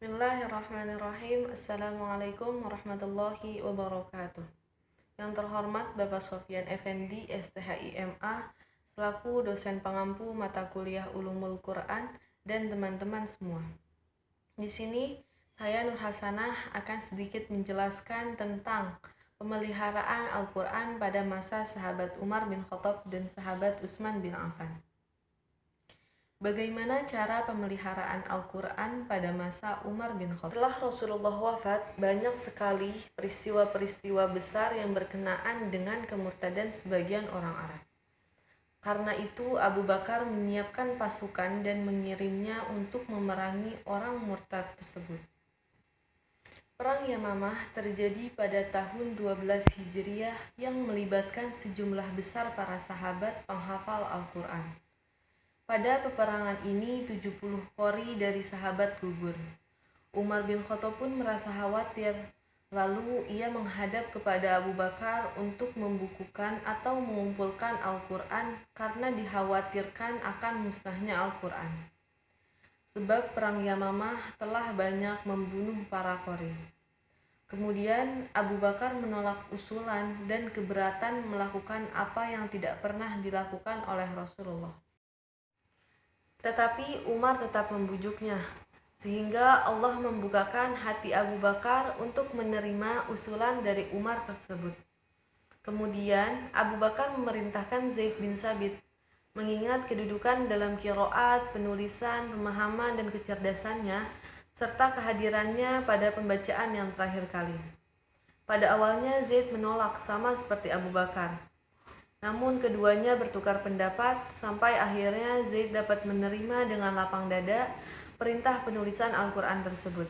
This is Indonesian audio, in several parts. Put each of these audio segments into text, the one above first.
Bismillahirrahmanirrahim. Assalamualaikum warahmatullahi wabarakatuh. Yang terhormat Bapak Sofyan Effendi, STHIMA, selaku dosen pengampu mata kuliah Ulumul Quran dan teman-teman semua. Di sini saya Nur Hasanah akan sedikit menjelaskan tentang pemeliharaan Al-Quran pada masa sahabat Umar bin Khattab dan sahabat Utsman bin Affan. Bagaimana cara pemeliharaan Al-Quran pada masa Umar bin Khattab? Setelah Rasulullah wafat, banyak sekali peristiwa-peristiwa besar yang berkenaan dengan kemurtadan sebagian orang Arab. Karena itu, Abu Bakar menyiapkan pasukan dan mengirimnya untuk memerangi orang murtad tersebut. Perang Yamamah terjadi pada tahun 12 Hijriah yang melibatkan sejumlah besar para sahabat penghafal Al-Quran. Pada peperangan ini 70 qori dari sahabat gugur. Umar bin Khattab pun merasa khawatir, lalu ia menghadap kepada Abu Bakar untuk membukukan atau mengumpulkan Al-Quran karena dikhawatirkan akan musnahnya Al-Quran. Sebab perang Yamamah telah banyak membunuh para qori. Kemudian Abu Bakar menolak usulan dan keberatan melakukan apa yang tidak pernah dilakukan oleh Rasulullah. Tetapi Umar tetap membujuknya, sehingga Allah membukakan hati Abu Bakar untuk menerima usulan dari Umar tersebut. Kemudian Abu Bakar memerintahkan Zaid bin Sabit, mengingat kedudukan dalam qiraat, penulisan, pemahaman, dan kecerdasannya, serta kehadirannya pada pembacaan yang terakhir kali. Pada awalnya Zaid menolak sama seperti Abu Bakar. Namun keduanya bertukar pendapat sampai akhirnya Zaid dapat menerima dengan lapang dada perintah penulisan Al-Quran tersebut.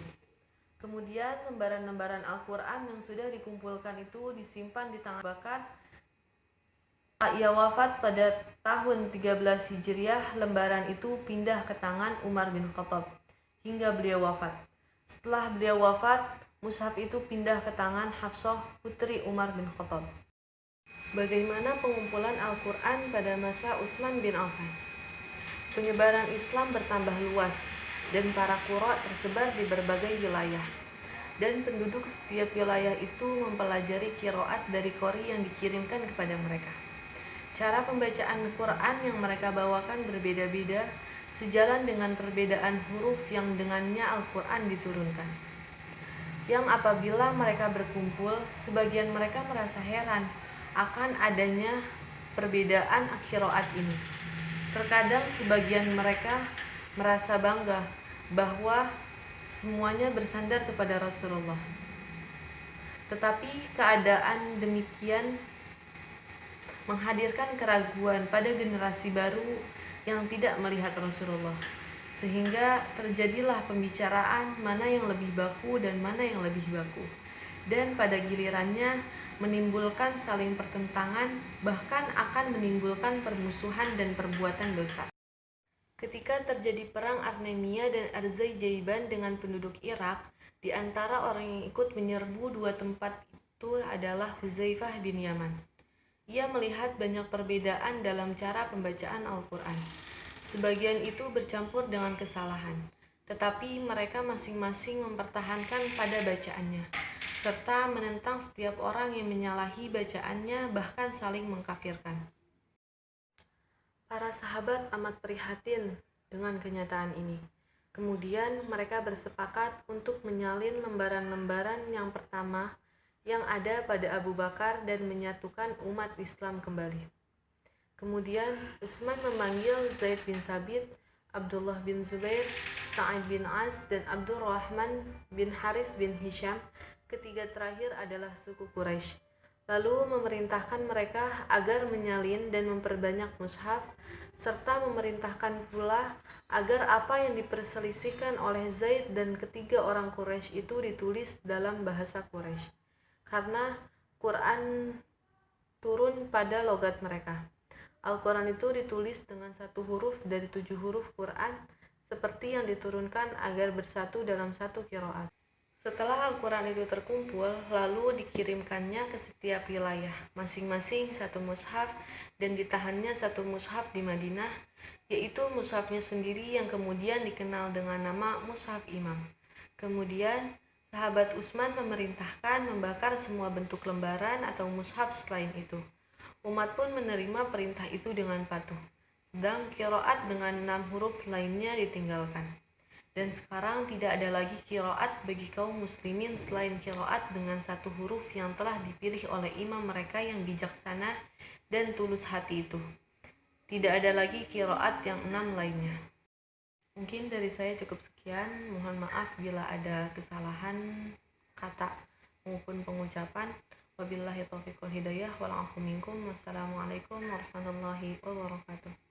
Kemudian lembaran-lembaran Al-Quran yang sudah dikumpulkan itu disimpan di tangan Bakar. Setelah ia wafat pada tahun 13 Hijriah, lembaran itu pindah ke tangan Umar bin Khattab hingga beliau wafat. Setelah beliau wafat, mushaf itu pindah ke tangan Hafsah putri Umar bin Khattab. Bagaimana pengumpulan Al-Quran pada masa Utsman bin Affan? Penyebaran Islam bertambah luas dan para qurra tersebar di berbagai wilayah. Dan penduduk setiap wilayah itu mempelajari qiraat dari qori yang dikirimkan kepada mereka. Cara pembacaan Quran yang mereka bawakan berbeda-beda, sejalan dengan perbedaan huruf yang dengannya Al-Quran diturunkan. Yang apabila mereka berkumpul, sebagian mereka merasa heran akan adanya perbedaan qiraat ini. Terkadang sebagian mereka merasa bangga bahwa semuanya bersandar kepada Rasulullah. Tetapi keadaan demikian menghadirkan keraguan pada generasi baru yang tidak melihat Rasulullah, sehingga terjadilah pembicaraan mana yang lebih baku dan mana yang lebih baku, dan pada gilirannya menimbulkan saling pertentangan, bahkan akan menimbulkan permusuhan dan perbuatan dosa. Ketika terjadi perang Armenia dan Azerbaijan dengan penduduk Irak, di antara orang yang ikut menyerbu dua tempat itu adalah Huzaifah bin Yaman. Ia melihat banyak perbedaan dalam cara pembacaan Al-Quran. Sebagian itu bercampur dengan kesalahan, tetapi mereka masing-masing mempertahankan pada bacaannya, serta menentang setiap orang yang menyalahi bacaannya, bahkan saling mengkafirkan. Para sahabat amat prihatin dengan kenyataan ini. Kemudian mereka bersepakat untuk menyalin lembaran-lembaran yang pertama yang ada pada Abu Bakar dan menyatukan umat Islam kembali. Kemudian Utsman memanggil Zaid bin Sabit, Abdullah bin Zubair, Sa'id bin As, dan Abdurrahman bin Haris bin Hisham. Ketiga terakhir adalah suku Quraisy. Lalu memerintahkan mereka agar menyalin dan memperbanyak mushaf, serta memerintahkan pula agar apa yang diperselisihkan oleh Zaid dan ketiga orang Quraisy itu ditulis dalam bahasa Quraisy, karena Quran turun pada logat mereka. Al-Quran itu ditulis dengan satu huruf dari 7 huruf Quran, seperti yang diturunkan agar bersatu dalam satu qiraat. Setelah Al-Quran itu terkumpul, lalu dikirimkannya ke setiap wilayah, masing-masing satu mushaf, dan ditahannya satu mushaf di Madinah, yaitu mushafnya sendiri yang kemudian dikenal dengan nama Mushaf Imam. Kemudian, sahabat Utsman memerintahkan membakar semua bentuk lembaran atau mushaf selain itu. Umat pun menerima perintah itu dengan patuh. Sedang qiraat dengan 6 huruf lainnya ditinggalkan. Dan sekarang tidak ada lagi qiraat bagi kaum muslimin selain qiraat dengan 1 huruf yang telah dipilih oleh imam mereka yang bijaksana dan tulus hati itu. Tidak ada lagi qiraat yang 6 lainnya. Mungkin dari saya cukup sekian. Mohon maaf bila ada kesalahan kata maupun pengucapan. Wabillahi taufiq wal hidayah wal afu minkum. Wassalamualaikum warahmatullahi wabarakatuh.